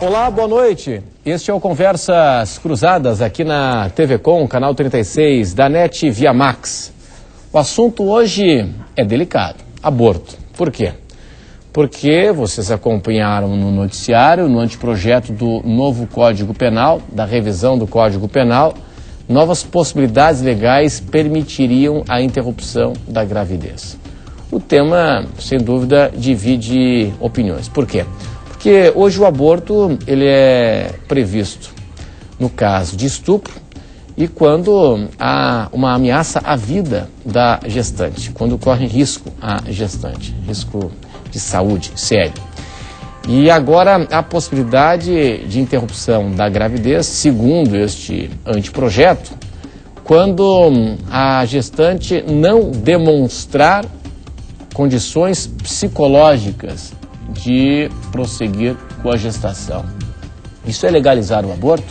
Olá, boa noite. Este é o Conversas Cruzadas aqui na TV Com, canal 36 da NET Via Max. O assunto hoje é delicado, aborto. Por quê? Porque vocês acompanharam no noticiário, no anteprojeto do novo Código Penal, da revisão do Código Penal, novas possibilidades legais permitiriam a interrupção da gravidez. O tema, sem dúvida, divide opiniões. Por quê? Porque hoje o aborto ele é previsto no caso de estupro e quando há uma ameaça à vida da gestante, quando corre risco a gestante, risco de saúde sério. E agora a possibilidade de interrupção da gravidez, segundo este anteprojeto, quando a gestante não demonstrar condições psicológicas de prosseguir com a gestação. Isso é legalizar o aborto?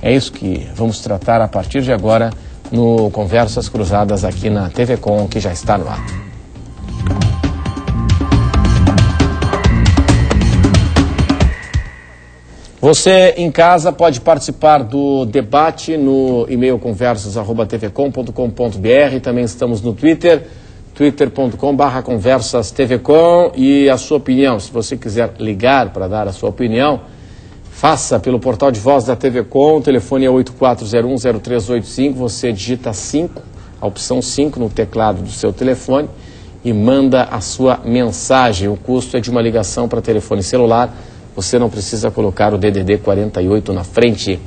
É isso que vamos tratar a partir de agora no Conversas Cruzadas aqui na TV Com, que já está no ar. Você em casa pode participar do debate no e-mail conversas@tvcom.com.br. Também estamos no Twitter, twitter.com/conversastvcom, e a sua opinião, se você quiser ligar para dar a sua opinião, faça pelo portal de voz da TV Com, o telefone é 84010385, você digita 5, a opção 5 no teclado do seu telefone e manda a sua mensagem. O custo é de uma ligação para telefone celular, você não precisa colocar o DDD 48 na frente.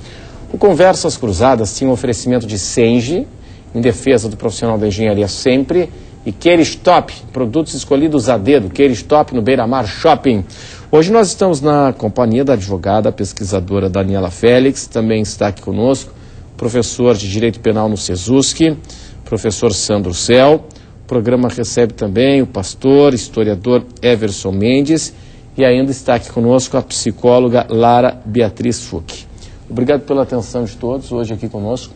O Conversas Cruzadas tinha um oferecimento de Senge, em defesa do profissional da engenharia sempre, e Kerstop, produtos escolhidos a dedo, Kerstop no Beira Mar Shopping. Hoje nós estamos na companhia da advogada, pesquisadora Daniela Félix, também está aqui conosco, professor de Direito Penal no Sesusc, professor Sandro Cel. O programa recebe também o pastor, historiador Everson Mendes, e ainda está aqui conosco a psicóloga Lara Beatriz Fuch. Obrigado pela atenção de todos hoje aqui conosco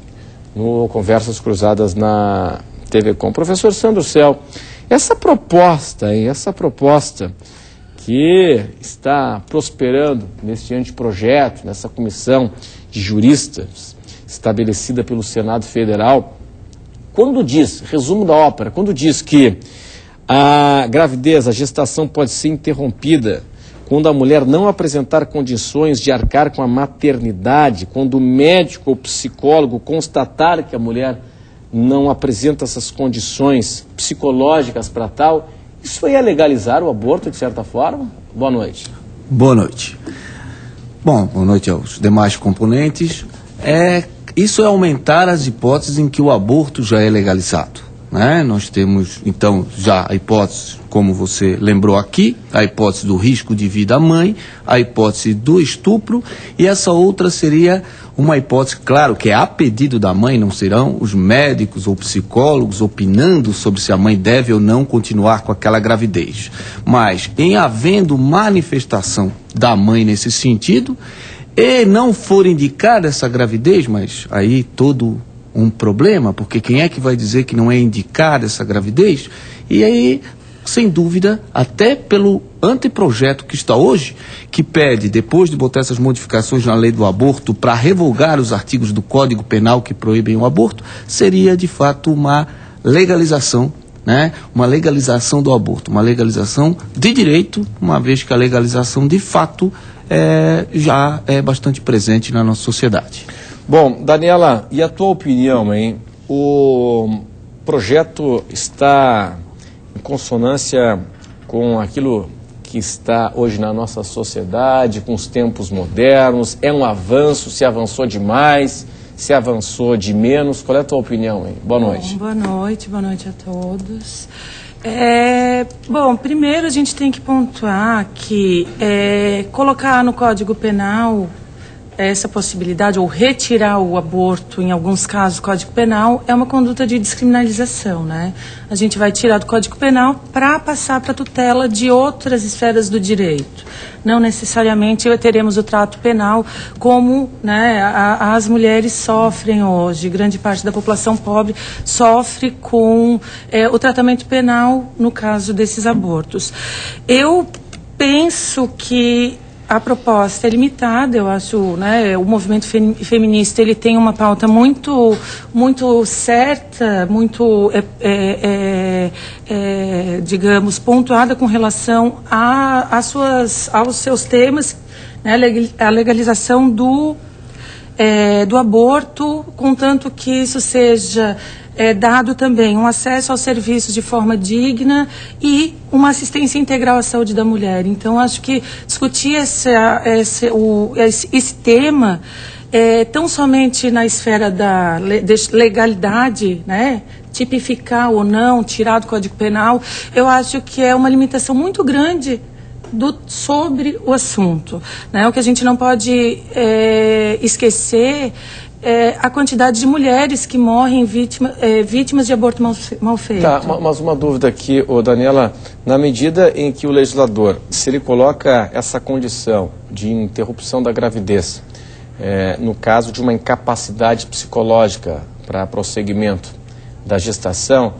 no Conversas Cruzadas na TV Com. Professor Sandro Cel, essa proposta que está prosperando neste anteprojeto, nessa comissão de juristas estabelecida pelo Senado Federal, quando diz, resumo da ópera, quando diz que a gravidez, a gestação pode ser interrompida quando a mulher não apresentar condições de arcar com a maternidade, quando o médico ou psicólogo constatar que a mulher não apresenta essas condições psicológicas para tal, isso aí é legalizar o aborto de certa forma? Boa noite. Boa noite. Bom, boa noite aos demais componentes. Isso é aumentar as hipóteses em que o aborto já é legalizado, né? Nós temos, então, já a hipótese, como você lembrou aqui, a hipótese do risco de vida à mãe, a hipótese do estupro, e essa outra seria uma hipótese, claro, que é a pedido da mãe, não serão os médicos ou psicólogos opinando sobre se a mãe deve ou não continuar com aquela gravidez. Mas, em havendo manifestação da mãe nesse sentido, e não for indicada essa gravidez, mas aí todo um problema, porque quem é que vai dizer que não é indicada essa gravidez? E aí, sem dúvida, até pelo anteprojeto que está hoje, que pede, depois de botar essas modificações na lei do aborto, para revogar os artigos do Código Penal que proíbem o aborto, seria de fato uma legalização, né? Uma legalização do aborto, uma legalização de direito, uma vez que a legalização de fato já é bastante presente na nossa sociedade. Bom, Daniela, e a tua opinião, hein? O projeto está em consonância com aquilo que está hoje na nossa sociedade, com os tempos modernos? É um avanço? Se avançou demais? Se avançou de menos? Qual é a tua opinião, hein? Boa noite. Boa noite a todos. Bom, primeiro a gente tem que pontuar que colocar no Código Penal essa possibilidade, ou retirar o aborto, em alguns casos, do Código Penal, é uma conduta de descriminalização, né? A gente vai tirar do Código Penal para passar para a tutela de outras esferas do direito. Não necessariamente teremos o trato penal como, né, as mulheres sofrem hoje, grande parte da população pobre sofre com o tratamento penal no caso desses abortos. Eu penso que a proposta é limitada, eu acho, né, o movimento feminista ele tem uma pauta muito certa, muito, digamos, pontuada com relação aos seus temas, né, a legalização do aborto, contanto que isso seja dado também um acesso aos serviços de forma digna e uma assistência integral à saúde da mulher. Então, acho que discutir esse tema tão somente na esfera da legalidade, né, tipificar ou não, tirar do Código Penal, eu acho que é uma limitação muito grande sobre o assunto, né? O que a gente não pode esquecer a quantidade de mulheres que morrem vítimas de aborto mal feito. Tá, mas uma dúvida aqui, Daniela, na medida em que o legislador, se ele coloca essa condição de interrupção da gravidez, no caso de uma incapacidade psicológica para prosseguimento da gestação,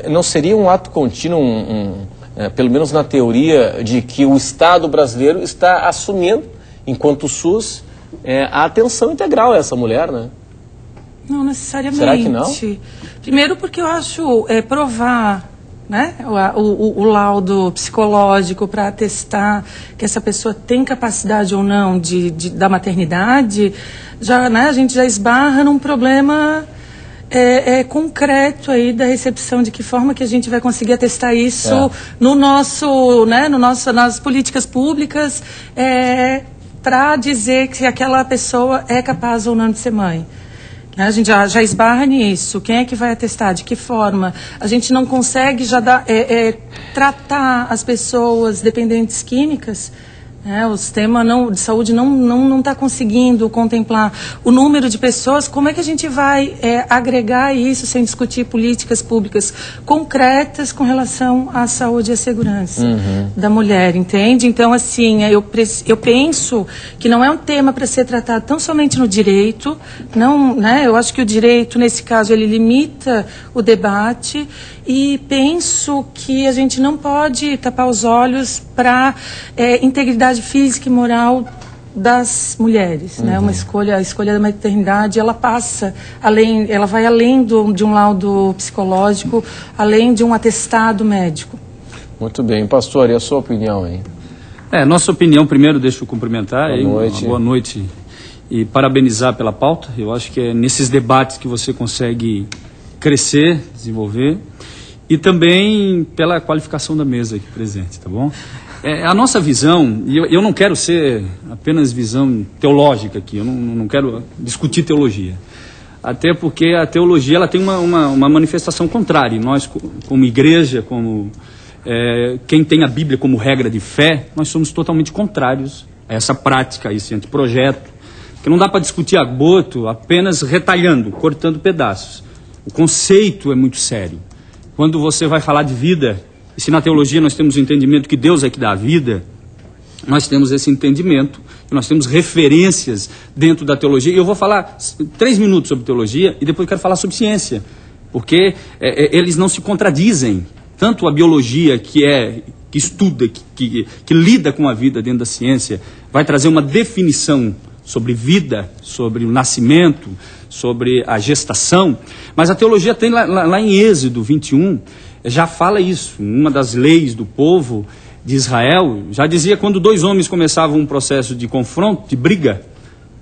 não seria um ato contínuo, pelo menos na teoria, de que o Estado brasileiro está assumindo, enquanto o SUS, a atenção integral a essa mulher, né? Não necessariamente. Será que não? Primeiro porque eu acho provar, né, o laudo psicológico para atestar que essa pessoa tem capacidade ou não da maternidade, já, né, a gente já esbarra num problema concreto aí da recepção, de que forma que a gente vai conseguir atestar isso no nosso, né, nas políticas públicas, para dizer que aquela pessoa é capaz ou não de ser mãe. A gente já esbarra nisso. Quem é que vai atestar? De que forma? A gente não consegue já tratar as pessoas dependentes químicas. O sistema de saúde não está conseguindo contemplar o número de pessoas. Como é que a gente vai agregar isso sem discutir políticas públicas concretas com relação à saúde e à segurança da mulher, entende? Então, assim, eu penso que não é um tema para ser tratado tão somente no direito, não, né? Eu acho que o direito, nesse caso, ele limita o debate, e penso que a gente não pode tapar os olhos para integridade física e moral das mulheres, né? A escolha da maternidade, ela vai além de um laudo psicológico, além de um atestado médico. Muito bem, pastor, e a sua opinião, hein? Nossa opinião, primeiro, deixa eu cumprimentar. Boa noite e parabenizar pela pauta. Eu acho que é nesses debates que você consegue crescer, desenvolver, e também pela qualificação da mesa aqui presente, tá bom? A nossa visão, e eu não quero ser apenas visão teológica aqui, eu não quero discutir teologia, até porque a teologia ela tem uma manifestação contrária. Nós, como igreja, como quem tem a Bíblia como regra de fé, nós somos totalmente contrários a essa prática, a esse anteprojeto, que não dá para discutir aborto apenas retalhando, cortando pedaços. O conceito é muito sério. Quando você vai falar de vida, e se na teologia nós temos o entendimento que Deus é que dá a vida, nós temos esse entendimento, nós temos referências dentro da teologia. E eu vou falar 3 minutos sobre teologia e depois eu quero falar sobre ciência, porque eles não se contradizem. Tanto a biologia, que estuda, que lida com a vida dentro da ciência, vai trazer uma definição sobre vida, sobre o nascimento, sobre a gestação, mas a teologia tem lá em Êxodo 21, já fala isso. Uma das leis do povo de Israel já dizia, quando 2 homens começavam um processo de confronto, de briga,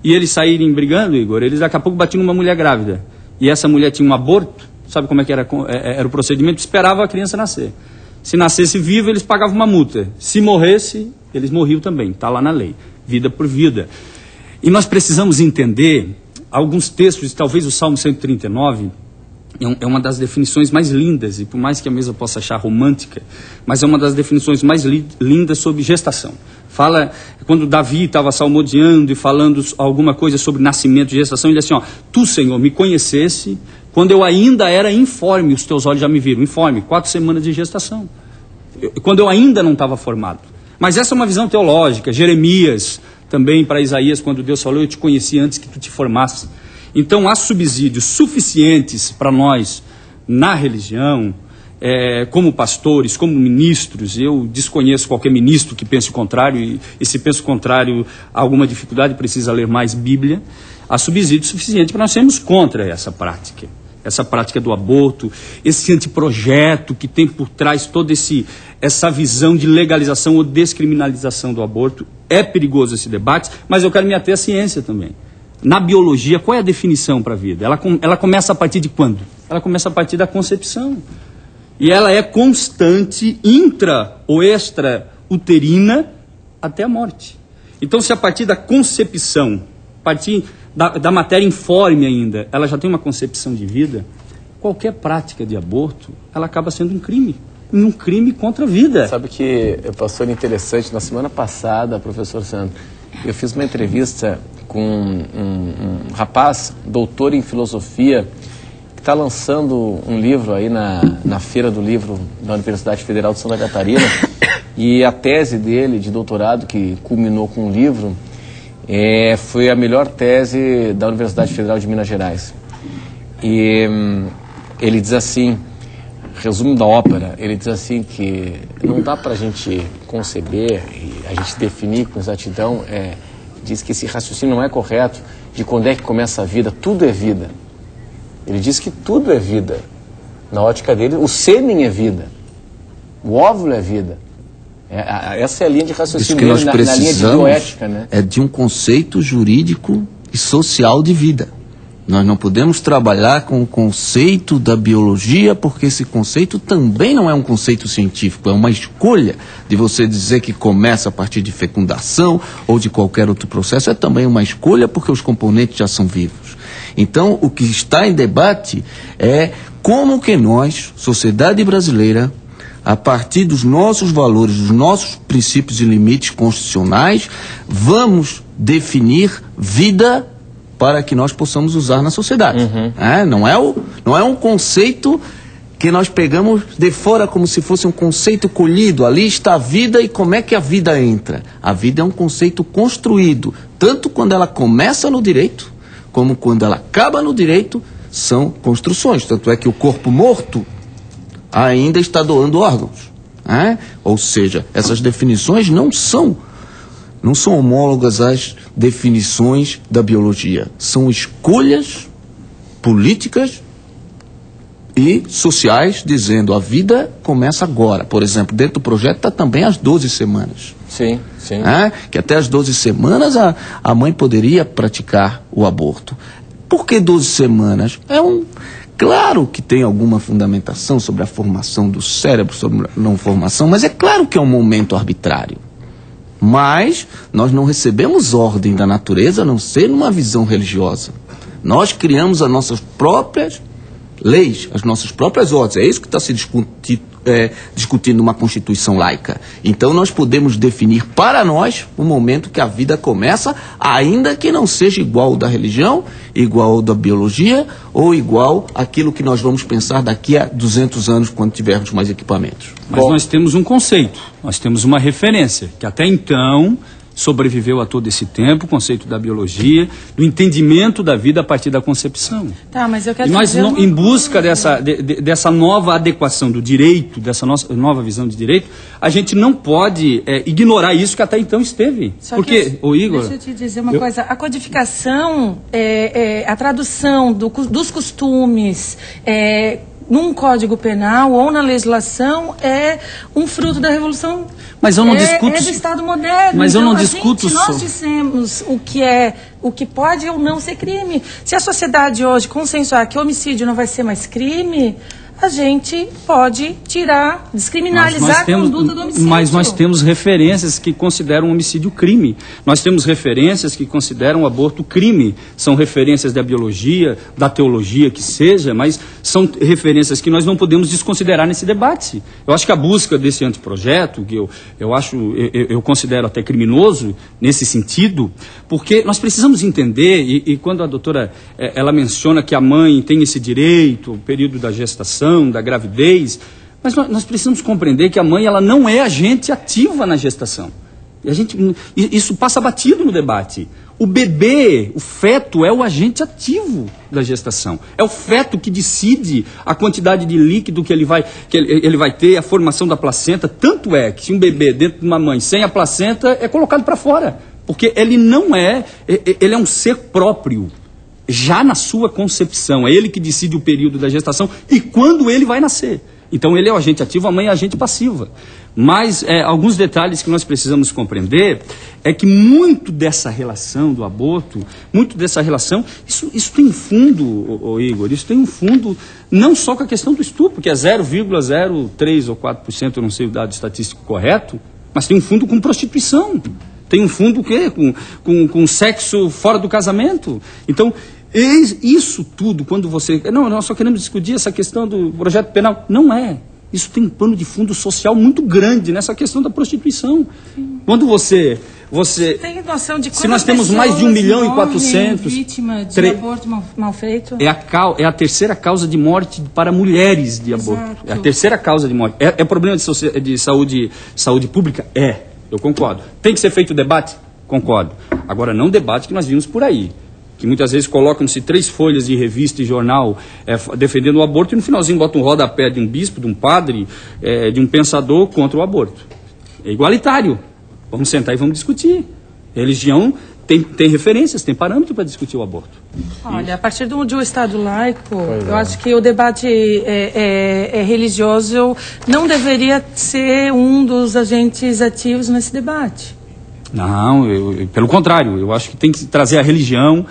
e eles saírem brigando, Igor, eles daqui a pouco batiam numa mulher grávida, e essa mulher tinha um aborto, sabe como é que era o procedimento? Esperava a criança nascer. Se nascesse viva, eles pagavam uma multa. Se morresse, eles morriam também, está lá na lei, vida por vida. E nós precisamos entender alguns textos, talvez o Salmo 139, é uma das definições mais lindas, e por mais que a mesa possa achar romântica, mas é uma das definições mais lindas sobre gestação. Fala, quando Davi estava salmodiando e falando alguma coisa sobre nascimento e gestação, ele diz assim, tu, Senhor, me conhecesse quando eu ainda era informe, os teus olhos já me viram. Informe, 4 semanas de gestação. Quando eu ainda não estava formado. Mas essa é uma visão teológica. Jeremias, também para Isaías, quando Deus falou, eu te conheci antes que tu te formasse. Então há subsídios suficientes para nós, na religião, como pastores, como ministros, eu desconheço qualquer ministro que pense o contrário, e se pensa o contrário, há alguma dificuldade, precisa ler mais Bíblia, há subsídio suficiente para nós sermos contra essa prática do aborto, esse anteprojeto que tem por trás toda essa visão de legalização ou descriminalização do aborto. É perigoso esse debate, mas eu quero me ater à ciência também. Na biologia, qual é a definição para a vida? Ela começa a partir de quando? Ela começa a partir da concepção. E ela é constante, intra ou extra-uterina, até a morte. Então, se a partir da concepção, a partir da matéria informe ainda, ela já tem uma concepção de vida, qualquer prática de aborto, ela acaba sendo um crime contra a vida. Sabe que, pastor, interessante, na semana passada, professor Sandro, eu fiz uma entrevista com um rapaz, doutor em filosofia, que está lançando um livro aí na Feira do Livro da Universidade Federal de Santa Catarina, e a tese dele de doutorado, que culminou com um livro, foi a melhor tese da Universidade Federal de Minas Gerais. E ele diz assim, resumo da ópera, ele diz assim que não dá para a gente conceber e a gente definir com exatidão, diz que esse raciocínio não é correto, de quando é que começa a vida. Tudo é vida. Ele diz que tudo é vida. Na ótica dele, o sêmen é vida. O óvulo é vida. Essa é a linha de raciocínio dele, na linha de bioética, né? É de um conceito jurídico e social de vida. Nós não podemos trabalhar com o conceito da biologia, porque esse conceito também não é um conceito científico, é uma escolha de você dizer que começa a partir de fecundação ou de qualquer outro processo, é também uma escolha porque os componentes já são vivos. Então, o que está em debate é como que nós, sociedade brasileira, a partir dos nossos valores, dos nossos princípios e limites constitucionais, vamos definir vida para que nós possamos usar na sociedade. Não é um conceito que nós pegamos de fora como se fosse um conceito colhido. Ali está a vida e como é que a vida entra. A vida é um conceito construído, tanto quando ela começa no direito, como quando ela acaba no direito, são construções. Tanto é que o corpo morto ainda está doando órgãos. Ou seja, essas definições não são homólogas às definições da biologia. São escolhas políticas e sociais dizendo a vida começa agora. Por exemplo, dentro do projeto está também as 12 semanas. Sim, sim. Que até as 12 semanas a mãe poderia praticar o aborto. Por que 12 semanas? Claro que tem alguma fundamentação sobre a formação do cérebro, sobre a não formação, mas é claro que é um momento arbitrário. Mas nós não recebemos ordem da natureza a não ser numa visão religiosa. Nós criamos as nossas próprias leis, as nossas próprias ordens. É isso que está se discutindo numa Constituição laica. Então nós podemos definir para nós o momento que a vida começa, ainda que não seja igual ao da religião, igual ao da biologia, ou igual àquilo que nós vamos pensar daqui a 200 anos, quando tivermos mais equipamentos. Mas nós temos um conceito, nós temos uma referência, que até então sobreviveu a todo esse tempo, o conceito da biologia, do entendimento da vida a partir da concepção. Tá, mas eu quero e nós, em busca dessa nova adequação do direito, dessa nova visão de direito, a gente não pode ignorar isso que até então esteve. Porque, Igor... Deixa eu te dizer uma coisa, a codificação, a tradução dos costumes... num Código Penal ou na legislação é um fruto da Revolução. Mas eu não discuto. É do Estado moderno. Mas então, eu não discuto nós dissemos o que pode ou não ser crime. Se a sociedade hoje consensuar que homicídio não vai ser mais crime, a gente pode descriminalizar a conduta do homicídio. Mas nós temos referências que consideram o homicídio crime. Nós temos referências que consideram o aborto crime. São referências da biologia, da teologia, que seja, mas são referências que nós não podemos desconsiderar nesse debate. Eu acho que a busca desse anteprojeto, que eu considero até criminoso nesse sentido, porque nós precisamos entender, e quando a doutora ela menciona que a mãe tem esse direito, o período da gestação, da gravidez, mas nós precisamos compreender que a mãe ela não é agente ativa na gestação. Isso passa batido no debate. O bebê, o feto, é o agente ativo da gestação. É o feto que decide a quantidade de líquido que ele vai ter, a formação da placenta. Tanto é que se um bebê dentro de uma mãe sem a placenta é colocado para fora. Porque ele não é, ele é um ser próprio, já na sua concepção. É ele que decide o período da gestação e quando ele vai nascer. Então ele é o agente ativo, a mãe é a agente passiva. Mas alguns detalhes que nós precisamos compreender é que muito dessa relação do aborto, muito dessa relação, isso tem fundo, Igor, isso tem um fundo não só com a questão do estupro, que é 0,03 ou 4%, eu não sei o dado estatístico correto, mas tem um fundo com prostituição, tem um fundo com sexo fora do casamento. Então, isso tudo, quando você... Não, nós só queremos discutir essa questão do projeto penal. Não é. Isso tem um pano de fundo social muito grande nessa questão da prostituição. Sim. Quando você tem noção de se nós temos mais de 1.400.000 vítima de aborto mal feito? É a terceira causa de morte para mulheres de aborto. Exato. É a terceira causa de morte. É problema de saúde pública? Eu concordo. Tem que ser feito o debate? Concordo. Agora, não o debate que nós vimos por aí, que muitas vezes colocam-se 3 folhas de revista e jornal defendendo o aborto e no finalzinho botam um rodapé de um bispo, de um padre, de um pensador contra o aborto. É igualitário. Vamos sentar e vamos discutir. Religião tem referências, tem parâmetro para discutir o aborto. Olha, a partir de um Estado laico, eu acho que o debate religioso não deveria ser um dos agentes ativos nesse debate. Não, pelo contrário, eu acho que tem que trazer a religião,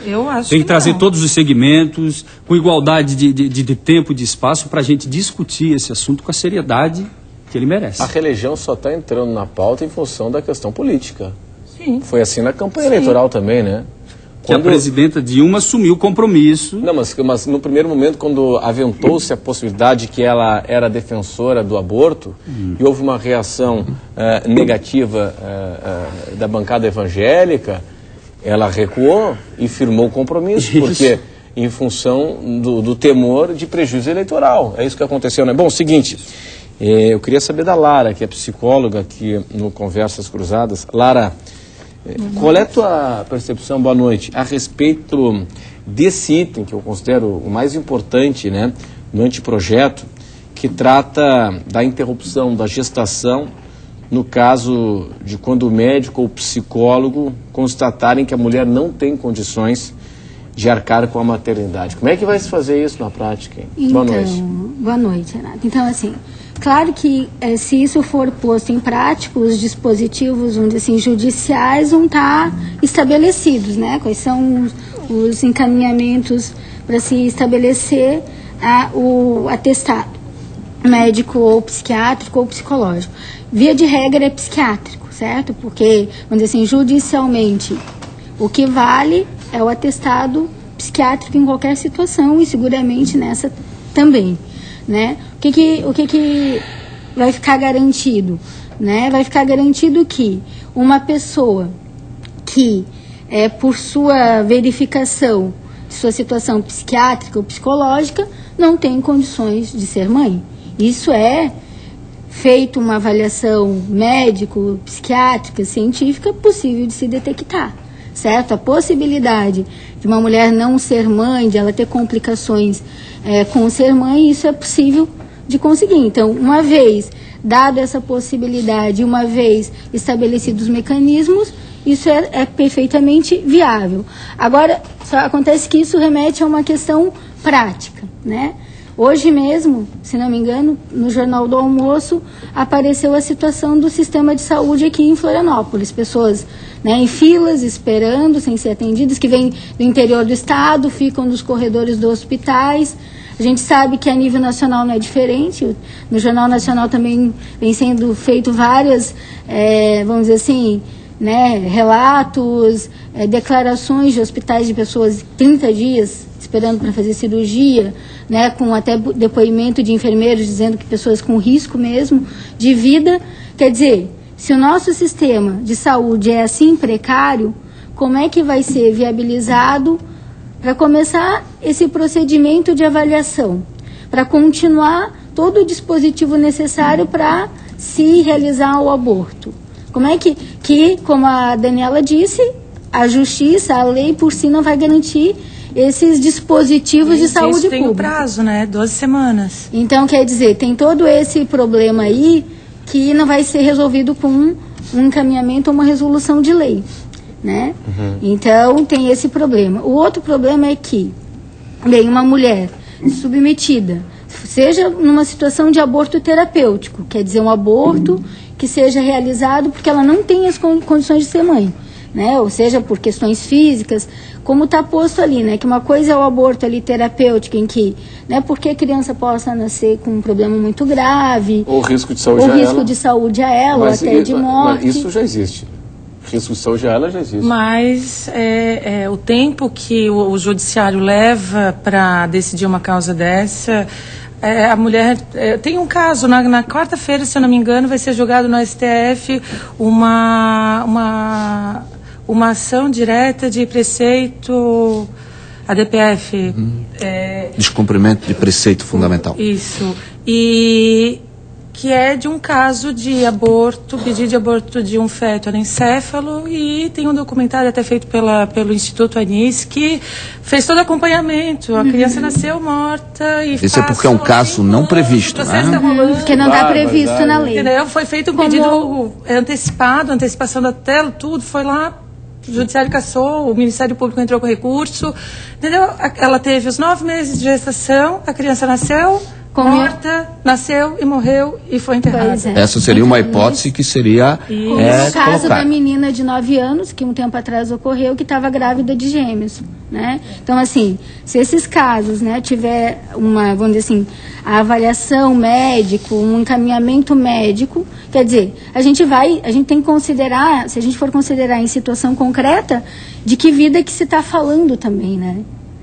tem que trazer todos os segmentos, com igualdade de tempo e de espaço, para a gente discutir esse assunto com a seriedade que ele merece. A religião só está entrando na pauta em função da questão política. Sim. Foi assim na campanha eleitoral também, né? Que a presidenta Dilma assumiu o compromisso. Não, mas no primeiro momento, quando aventou-se a possibilidade que ela era defensora do aborto, e houve uma reação negativa da bancada evangélica, ela recuou e firmou o compromisso, porque em função do temor de prejuízo eleitoral. É isso que aconteceu, né? Bom, o seguinte, eu queria saber da Lara, que é psicóloga aqui no Conversas Cruzadas. Lara, qual é a tua percepção, boa noite, a respeito desse item que eu considero o mais importante, né, no anteprojeto, que trata da interrupção da gestação no caso de quando o médico ou o psicólogo constatarem que a mulher não tem condições de arcar com a maternidade. Como é que vai se fazer isso na prática? Então, boa noite. Boa noite, Renato. Então, assim, claro que se isso for posto em prática, os dispositivos, vamos dizer assim, judiciais vão estar estabelecidos, né? Quais são os encaminhamentos para se estabelecer o atestado médico ou psiquiátrico ou psicológico. Via de regra é psiquiátrico, certo? Porque, vamos dizer assim, judicialmente, o que vale é o atestado psiquiátrico em qualquer situação e seguramente nessa também, né? O que vai ficar garantido, né? Vai ficar garantido que uma pessoa que, por sua verificação de sua situação psiquiátrica ou psicológica, não tem condições de ser mãe. Isso é feito uma avaliação médico, psiquiátrica, científica, possível de se detectar, certo? A possibilidade de uma mulher não ser mãe, de ela ter complicações com ser mãe, isso é possível de conseguir. Então, uma vez dada essa possibilidade, uma vez estabelecidos os mecanismos, isso é perfeitamente viável. Agora, só acontece que isso remete a uma questão prática, né? Hoje mesmo, se não me engano, no Jornal do Almoço, apareceu a situação do sistema de saúde aqui em Florianópolis. Pessoas, né, em filas, esperando, sem ser atendidas, que vêm do interior do estado, ficam nos corredores dos hospitais. A gente sabe que a nível nacional não é diferente. No Jornal Nacional também vem sendo feito várias, vamos dizer assim, né, relatos, declarações de hospitais de pessoas 30 dias esperando para fazer cirurgia, né, com até depoimento de enfermeiros dizendo que pessoas com risco mesmo de vida. Quer dizer, se o nosso sistema de saúde é assim precário, como é que vai ser viabilizado para começar esse procedimento de avaliação, para continuar todo o dispositivo necessário para se realizar o aborto? Como é que, como a Daniela disse, a justiça, a lei por si não vai garantir esses dispositivos de saúde tem pública. Tem o prazo, né? 12 semanas. Então, quer dizer, tem todo esse problema aí que não vai ser resolvido com um encaminhamento ou uma resolução de lei, né? Então, tem esse problema. O outro problema é que, bem, uma mulher submetida, seja numa situação de aborto terapêutico, quer dizer, um aborto que seja realizado porque ela não tem as condições de ser mãe, né? Ou seja, por questões físicas, como está posto ali, né? Que uma coisa é o aborto ali terapêutico, em que, né? Porque a criança possa nascer com um problema muito grave, Ou risco de saúde ou a risco ela. de saúde a ela, ou até de morte. Mas isso já existe. Risco de saúde a ela já existe. Mas o tempo que o judiciário leva para decidir uma causa dessa, a mulher... tem um caso, na quarta-feira, se eu não me engano, vai ser julgado no STF uma ação direta de preceito, a DPF. Descumprimento de preceito fundamental. Isso. E que é de um caso de aborto, pedido de aborto de um feto anencéfalo, e tem um documentário até feito pelo Instituto Anis, que fez todo o acompanhamento. A criança nasceu morta e Esse é porque é um caso não previsto, né? Porque não está previsto na lei. Entendeu? Foi feito um pedido antecipado, antecipação da tela, tudo, foi lá, o judiciário cassou, o Ministério Público entrou com recurso, entendeu? Ela teve os 9 meses de gestação, a criança nasceu... morta, nasceu e morreu e foi enterrada. Essa seria uma hipótese que seria Como no caso colocada. da menina de 9 anos, que um tempo atrás ocorreu, que estava grávida de gêmeos, né? Então, assim, se esses casos, né, tiver uma, vamos dizer assim, a avaliação médico, um encaminhamento médico, quer dizer, a gente tem que considerar, se a gente for considerar em situação concreta, de que vida que se está falando também, né?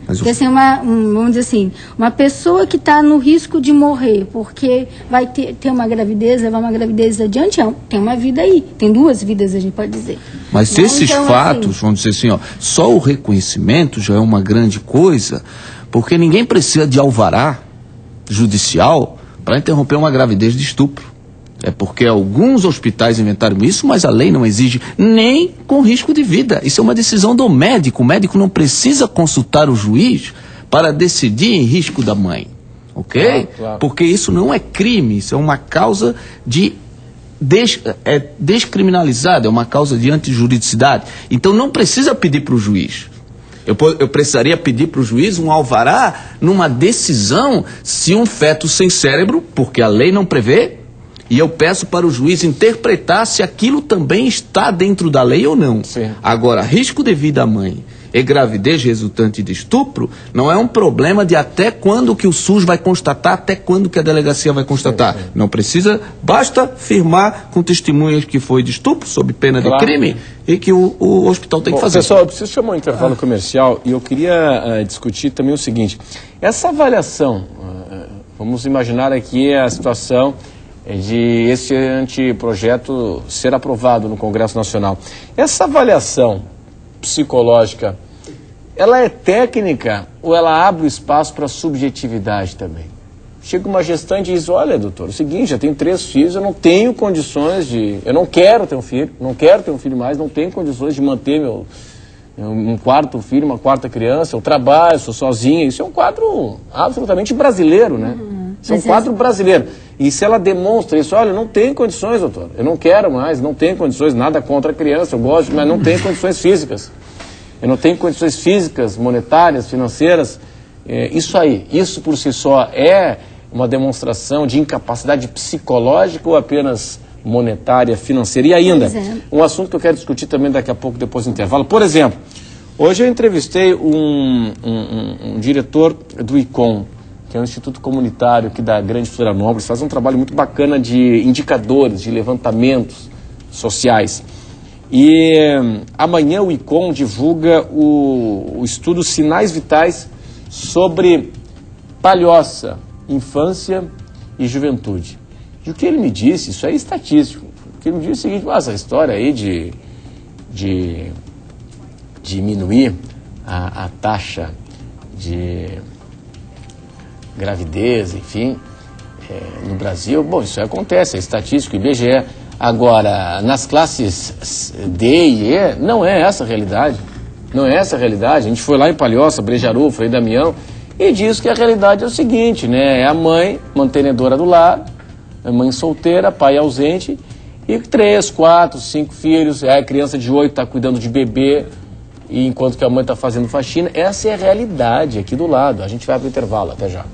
Porque assim, vamos dizer assim, uma pessoa que está no risco de morrer porque vai ter uma gravidez, levar uma gravidez adiante, tem uma vida aí, tem 2 vidas, a gente pode dizer. Mas Não, esses então, fatos, assim, vamos dizer assim, ó, só o reconhecimento já é uma grande coisa, porque ninguém precisa de alvará judicial para interromper uma gravidez de estupro. É porque alguns hospitais inventaram isso, mas a lei não exige nem com risco de vida. Isso é uma decisão do médico. O médico não precisa consultar o juiz para decidir em risco da mãe. Ok? Claro. Porque isso não é crime, isso é uma causa de descriminalizada, é uma causa de antijuridicidade. Então não precisa pedir para o juiz. Eu precisaria pedir para o juiz um alvará numa decisão se um feto sem cérebro, porque a lei não prevê, e eu peço para o juiz interpretar se aquilo também está dentro da lei ou não. Sim. Agora, risco de vida à mãe e gravidez resultante de estupro não é um problema de até quando que o SUS vai constatar, até quando que a delegacia vai constatar. Sim. Não precisa, basta firmar com testemunhas que foi de estupro, sob pena de crime, e que o hospital tem que fazer. Pessoal, eu preciso chamar um intervalo comercial e eu queria discutir também o seguinte. Essa avaliação, vamos imaginar aqui a situação de esse anteprojeto ser aprovado no Congresso Nacional. Essa avaliação psicológica, ela é técnica ou ela abre espaço para subjetividade também? Chega uma gestante e diz, olha, doutor, é o seguinte, eu tenho 3 filhos, eu não tenho condições de... Eu não quero ter um filho, mais, não tenho condições de manter um 4º filho, uma 4ª criança, eu trabalho, sou sozinha. Isso é um quadro absolutamente brasileiro, né? Isso é um quadro brasileiro. E se ela demonstra isso, olha, não tem condições, doutor, eu não quero mais, não tenho condições, nada contra a criança, eu gosto, mas não tenho condições físicas. Eu não tenho condições físicas, monetárias, financeiras. Isso por si só é uma demonstração de incapacidade psicológica ou apenas monetária, financeira? E ainda, um assunto que eu quero discutir também daqui a pouco, depois do intervalo. Por exemplo, hoje eu entrevistei um diretor do ICOM, que é um instituto comunitário aqui da Grande Florianópolis, faz um trabalho muito bacana de indicadores, de levantamentos sociais. E amanhã o ICOM divulga o estudo Sinais Vitais sobre palhoça, infância e juventude. E o que ele me disse, isso é estatístico, o que ele me disse é o seguinte, essa história aí de diminuir a taxa de gravidez, enfim, no Brasil, bom, isso acontece, é estatístico, IBGE. Agora, nas classes D e E, não é essa a realidade. Não é essa a realidade. A gente foi lá em Palhoça, Brejaru, Frei Damião, e diz que a realidade é o seguinte, né? É a mãe mantenedora do lar, é mãe solteira, pai ausente, e 3, 4, 5 filhos, a criança de 8 está cuidando de bebê, e enquanto que a mãe está fazendo faxina. Essa é a realidade aqui do lado. A gente vai para o intervalo, até já.